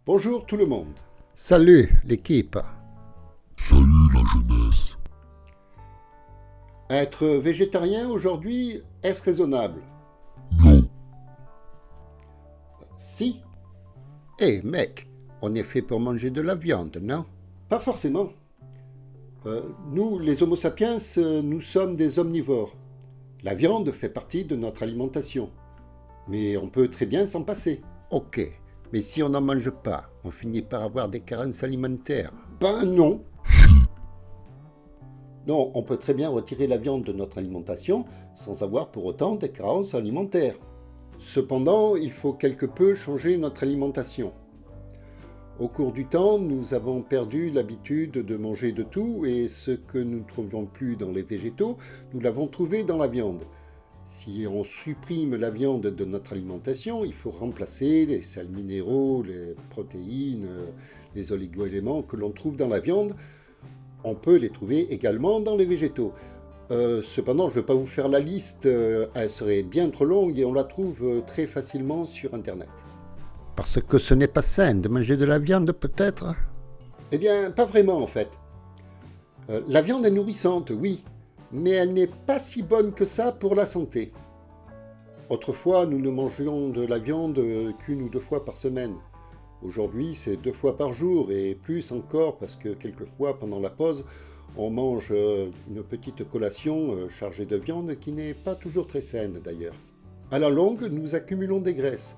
Bonjour tout le monde. Salut l'équipe. Salut la jeunesse. Être végétarien aujourd'hui, est-ce raisonnable? Non, Si, Mec, on est fait pour manger de la viande, non? pas forcément. Nous, les Homo sapiens, nous sommes des omnivores. La viande fait partie de notre alimentation. Mais on peut très bien s'en passer. Ok, mais si on n'en mange pas, on finit par avoir des carences alimentaires. Ben non. si, Non, on peut très bien retirer la viande de notre alimentation sans avoir pour autant des carences alimentaires. Cependant, il faut quelque peu changer notre alimentation. Au cours du temps, nous avons perdu l'habitude de manger de tout et ce que nous ne trouvions plus dans les végétaux, nous l'avons trouvé dans la viande. Si on supprime la viande de notre alimentation, il faut remplacer les sels minéraux, les protéines, les oligo-éléments que l'on trouve dans la viande. On peut les trouver également dans les végétaux. Cependant, je ne vais pas vous faire la liste, elle serait bien trop longue et on la trouve très facilement sur Internet. Parce que ce n'est pas sain de manger de la viande, peut-être? Eh bien, pas vraiment en fait. La viande est nourrissante, oui, mais elle n'est pas si bonne que ça pour la santé. Autrefois, nous ne mangions de la viande qu'une ou deux fois par semaine. Aujourd'hui, c'est 2 fois par jour et plus encore parce que quelquefois, pendant la pause, on mange une petite collation chargée de viande qui n'est pas toujours très saine d'ailleurs. À la longue, nous accumulons des graisses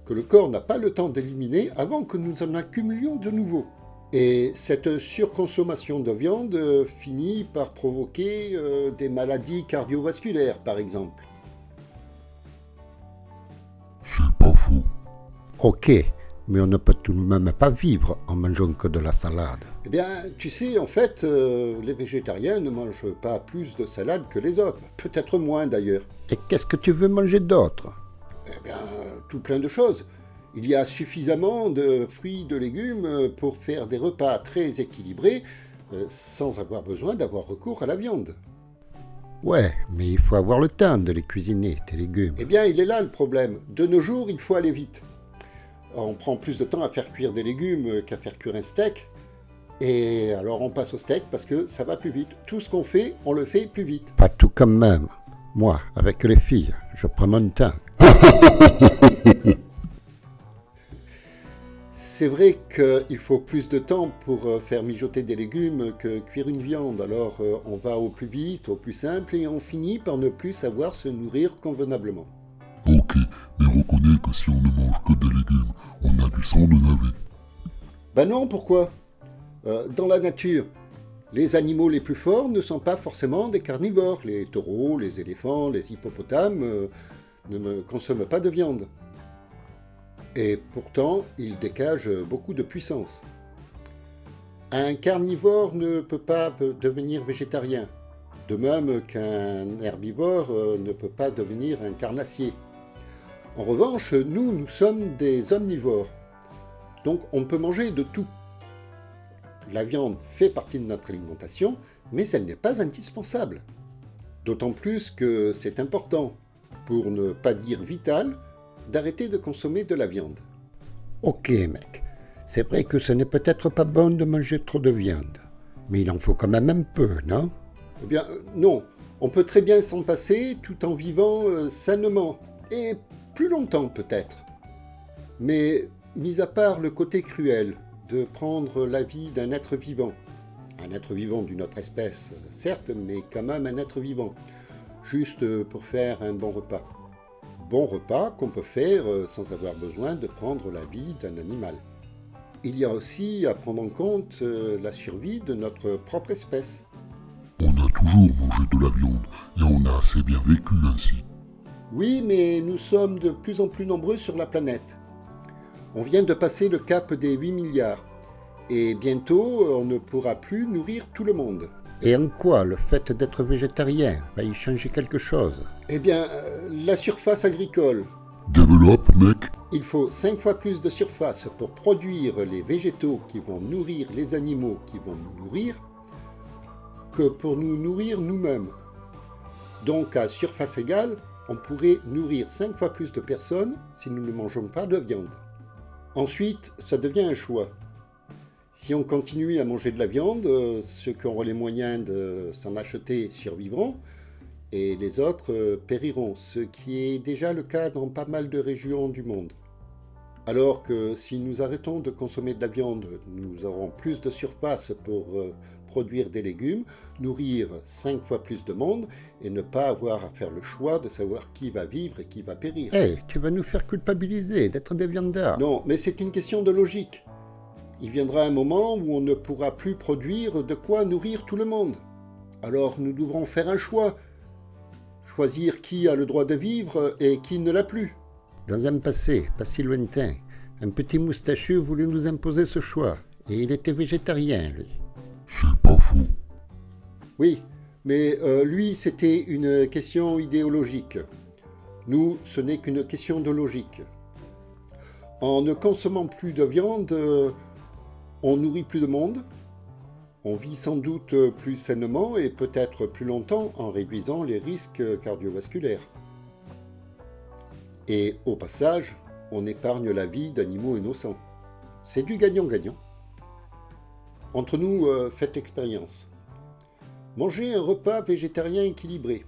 que le corps n'a pas le temps d'éliminer avant que nous en accumulions de nouveau. Et cette surconsommation de viande finit par provoquer des maladies cardiovasculaires, par exemple. c'est pas faux. Ok, mais on ne peut tout de même pas vivre en mangeant que de la salade. Eh bien, tu sais, en fait, les végétariens ne mangent pas plus de salade que les autres. Peut-être moins d'ailleurs. Et qu'est-ce que tu veux manger d'autre? Eh bien, tout plein de choses. Il y a suffisamment de fruits, de légumes pour faire des repas très équilibrés sans avoir besoin d'avoir recours à la viande. Ouais, mais il faut avoir le temps de les cuisiner, tes légumes. Eh bien, il est là le problème. De nos jours, il faut aller vite. On prend plus de temps à faire cuire des légumes qu'à faire cuire un steak. Et alors on passe au steak parce que ça va plus vite. Tout ce qu'on fait, on le fait plus vite. Pas tout quand même. Moi, avec les filles, je prends mon temps. C'est vrai qu'il faut plus de temps pour faire mijoter des légumes que cuire une viande. Alors on va au plus vite, au plus simple et on finit par ne plus savoir se nourrir convenablement. Ok, mais reconnais que si on ne mange que des légumes, on a du sang de navet. Ben non, pourquoi? Dans la nature, les animaux les plus forts ne sont pas forcément des carnivores. Les taureaux, les éléphants, les hippopotames ne consomment pas de viande. Et pourtant, ils dégagent beaucoup de puissance. Un carnivore ne peut pas devenir végétarien, de même qu'un herbivore ne peut pas devenir un carnassier. En revanche, nous sommes des omnivores, donc on peut manger de tout. La viande fait partie de notre alimentation, mais elle n'est pas indispensable. D'autant plus que c'est important, pour ne pas dire vital, d'arrêter de consommer de la viande. Ok, mec. C'est vrai que ce n'est peut-être pas bon de manger trop de viande. Mais il en faut quand même un peu, non? Eh bien, non. On peut très bien s'en passer tout en vivant sainement. Et plus longtemps peut-être. Mais, mis à part le côté cruel de prendre la vie d'un être vivant d'une autre espèce, certes, mais quand même un être vivant, juste pour faire un bon repas. Bon repas qu'on peut faire sans avoir besoin de prendre la vie d'un animal. Il y a aussi à prendre en compte la survie de notre propre espèce. On a toujours mangé de la viande et on a assez bien vécu ainsi. Oui, mais nous sommes de plus en plus nombreux sur la planète. On vient de passer le cap des 8 milliards. Et bientôt, on ne pourra plus nourrir tout le monde. Et en quoi le fait d'être végétarien va y changer quelque chose? Eh bien, la surface agricole. Développe, mec. Il faut 5 fois plus de surface pour produire les végétaux qui vont nourrir les animaux qui vont nous nourrir que pour nous nourrir nous-mêmes. Donc, à surface égale, on pourrait nourrir 5 fois plus de personnes si nous ne mangeons pas de viande. Ensuite, ça devient un choix. Si on continue à manger de la viande, ceux qui auront les moyens de s'en acheter survivront et les autres périront, ce qui est déjà le cas dans pas mal de régions du monde. Alors que si nous arrêtons de consommer de la viande, nous aurons plus de surface pour produire des légumes, nourrir 5 fois plus de monde et ne pas avoir à faire le choix de savoir qui va vivre et qui va périr. Hé, tu vas nous faire culpabiliser d'être des viandards. Non, mais c'est une question de logique. Il viendra un moment où on ne pourra plus produire de quoi nourrir tout le monde. Alors nous devrons faire un choix. Choisir qui a le droit de vivre et qui ne l'a plus. Dans un passé, pas si lointain, un petit moustachu voulut nous imposer ce choix. Et il était végétarien, lui. C'est pas faux. Oui, mais lui, c'était une question idéologique. Nous, ce n'est qu'une question de logique. En ne consommant plus de viande, on nourrit plus de monde, on vit sans doute plus sainement et peut-être plus longtemps en réduisant les risques cardiovasculaires. Et au passage, on épargne la vie d'animaux innocents. C'est du gagnant-gagnant. Entre nous, faites l'expérience. Mangez un repas végétarien équilibré.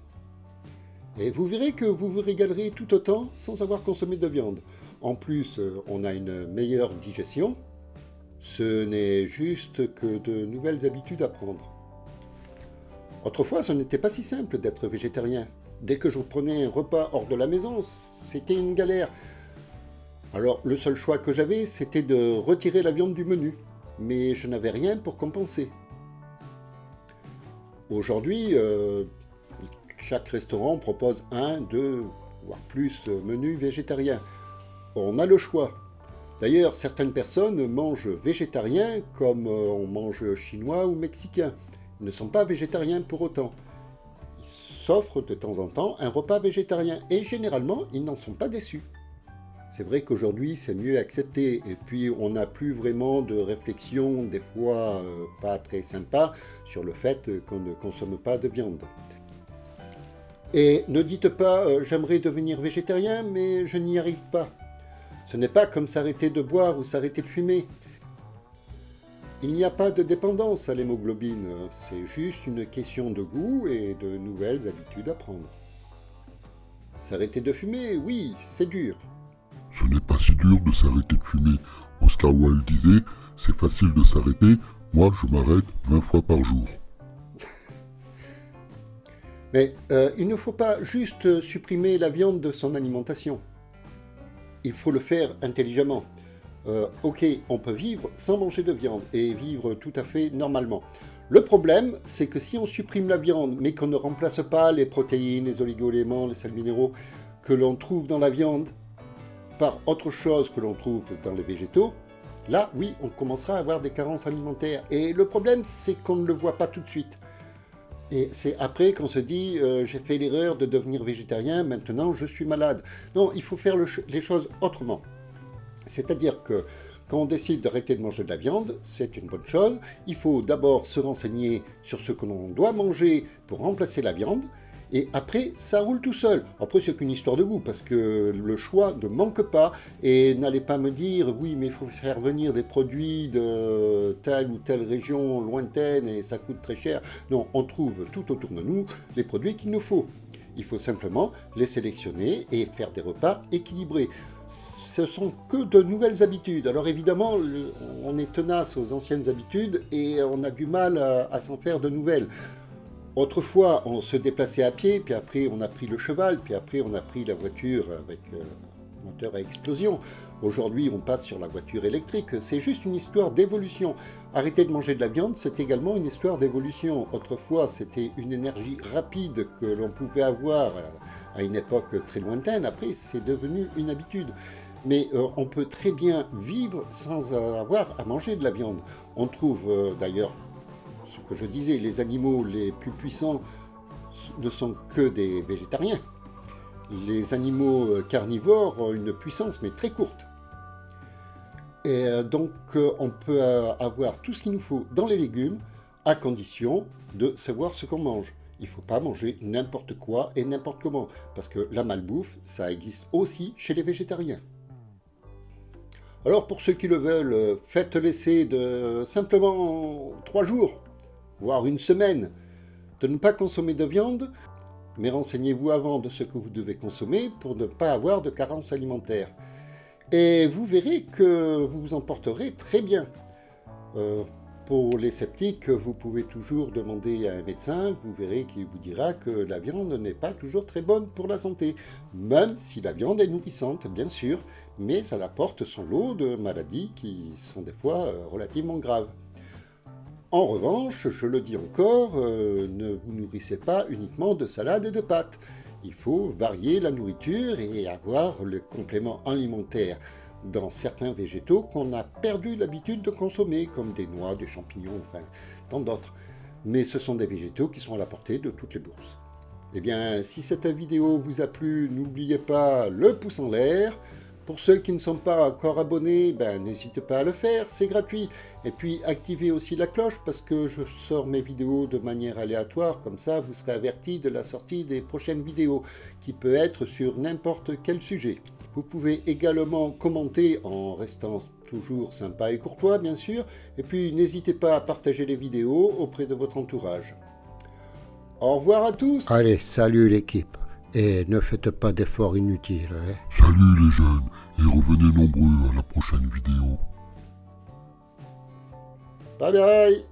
Et vous verrez que vous vous régalerez tout autant sans avoir consommé de viande. En plus, on a une meilleure digestion. Ce n'est juste que de nouvelles habitudes à prendre. Autrefois, ce n'était pas si simple d'être végétarien. Dès que je prenais un repas hors de la maison, c'était une galère. Alors, le seul choix que j'avais, c'était de retirer la viande du menu. Mais je n'avais rien pour compenser. Aujourd'hui, chaque restaurant propose 1, 2, voire plus menus végétariens. On a le choix. D'ailleurs, certaines personnes mangent végétarien comme on mange chinois ou mexicain. Ils ne sont pas végétariens pour autant. Ils s'offrent de temps en temps un repas végétarien et généralement, ils n'en sont pas déçus. C'est vrai qu'aujourd'hui, c'est mieux accepté et puis on n'a plus vraiment de réflexion, des fois pas très sympa, sur le fait qu'on ne consomme pas de viande. Et ne dites pas j'aimerais devenir végétarien, mais je n'y arrive pas. Ce n'est pas comme s'arrêter de boire ou s'arrêter de fumer. Il n'y a pas de dépendance à l'hémoglobine, c'est juste une question de goût et de nouvelles habitudes à prendre. S'arrêter de fumer, oui, c'est dur. Ce n'est pas si dur de s'arrêter de fumer. Oscar Wilde disait, c'est facile de s'arrêter, moi je m'arrête 20 fois par jour. Mais il ne faut pas juste supprimer la viande de son alimentation. Il faut le faire intelligemment. Ok, on peut vivre sans manger de viande et vivre tout à fait normalement. Le problème, c'est que si on supprime la viande, mais qu'on ne remplace pas les protéines, les oligo-éléments, les sels minéraux que l'on trouve dans la viande par autre chose que l'on trouve dans les végétaux, là, oui, on commencera à avoir des carences alimentaires. Et le problème, c'est qu'on ne le voit pas tout de suite. Et c'est après qu'on se dit j'ai fait l'erreur de devenir végétarien, maintenant je suis malade. Non, il faut faire les choses autrement. C'est-à-dire que quand on décide d'arrêter de manger de la viande, c'est une bonne chose. Il faut d'abord se renseigner sur ce que l'on doit manger pour remplacer la viande. Et après, ça roule tout seul. Après, c'est qu'une histoire de goût, parce que le choix ne manque pas. Et n'allez pas me dire, oui, mais il faut faire venir des produits de telle ou telle région lointaine et ça coûte très cher. Non, on trouve tout autour de nous les produits qu'il nous faut. Il faut simplement les sélectionner et faire des repas équilibrés. Ce sont que de nouvelles habitudes. Alors évidemment, on est tenace aux anciennes habitudes et on a du mal à s'en faire de nouvelles. Autrefois, on se déplaçait à pied, puis après on a pris le cheval, puis après on a pris la voiture avec moteur à explosion. Aujourd'hui, on passe sur la voiture électrique. C'est juste une histoire d'évolution. Arrêter de manger de la viande, c'est également une histoire d'évolution. Autrefois, c'était une énergie rapide que l'on pouvait avoir à une époque très lointaine. Après, c'est devenu une habitude. Mais on peut très bien vivre sans avoir à manger de la viande. On trouve d'ailleurs, ce que je disais, les animaux les plus puissants ne sont que des végétariens. Les animaux carnivores ont une puissance mais très courte. Et donc on peut avoir tout ce qu'il nous faut dans les légumes à condition de savoir ce qu'on mange. Il ne faut pas manger n'importe quoi et n'importe comment, parce que la malbouffe, ça existe aussi chez les végétariens. Alors pour ceux qui le veulent, faites l'essai de simplement 3 jours, voire une semaine, de ne pas consommer de viande, mais renseignez-vous avant de ce que vous devez consommer pour ne pas avoir de carence alimentaire. Et vous verrez que vous vous en porterez très bien. Pour les sceptiques, vous pouvez toujours demander à un médecin, vous verrez qu'il vous dira que la viande n'est pas toujours très bonne pour la santé, même si la viande est nourrissante, bien sûr, mais elle apporte son lot de maladies qui sont des fois relativement graves. En revanche, je le dis encore, ne vous nourrissez pas uniquement de salade et de pâtes. Il faut varier la nourriture et avoir le complément alimentaire dans certains végétaux qu'on a perdu l'habitude de consommer, comme des noix, des champignons, enfin, tant d'autres. Mais ce sont des végétaux qui sont à la portée de toutes les bourses. Eh bien, si cette vidéo vous a plu, n'oubliez pas le pouce en l'air. Pour ceux qui ne sont pas encore abonnés, n'hésitez pas à le faire, c'est gratuit. Et puis activez aussi la cloche parce que je sors mes vidéos de manière aléatoire, comme ça vous serez averti de la sortie des prochaines vidéos, qui peut être sur n'importe quel sujet. Vous pouvez également commenter en restant toujours sympa et courtois, bien sûr. Et puis n'hésitez pas à partager les vidéos auprès de votre entourage. Au revoir à tous. Allez, salut l'équipe. Et ne faites pas d'efforts inutiles. Hein. Salut les jeunes, et revenez nombreux à la prochaine vidéo. Bye bye.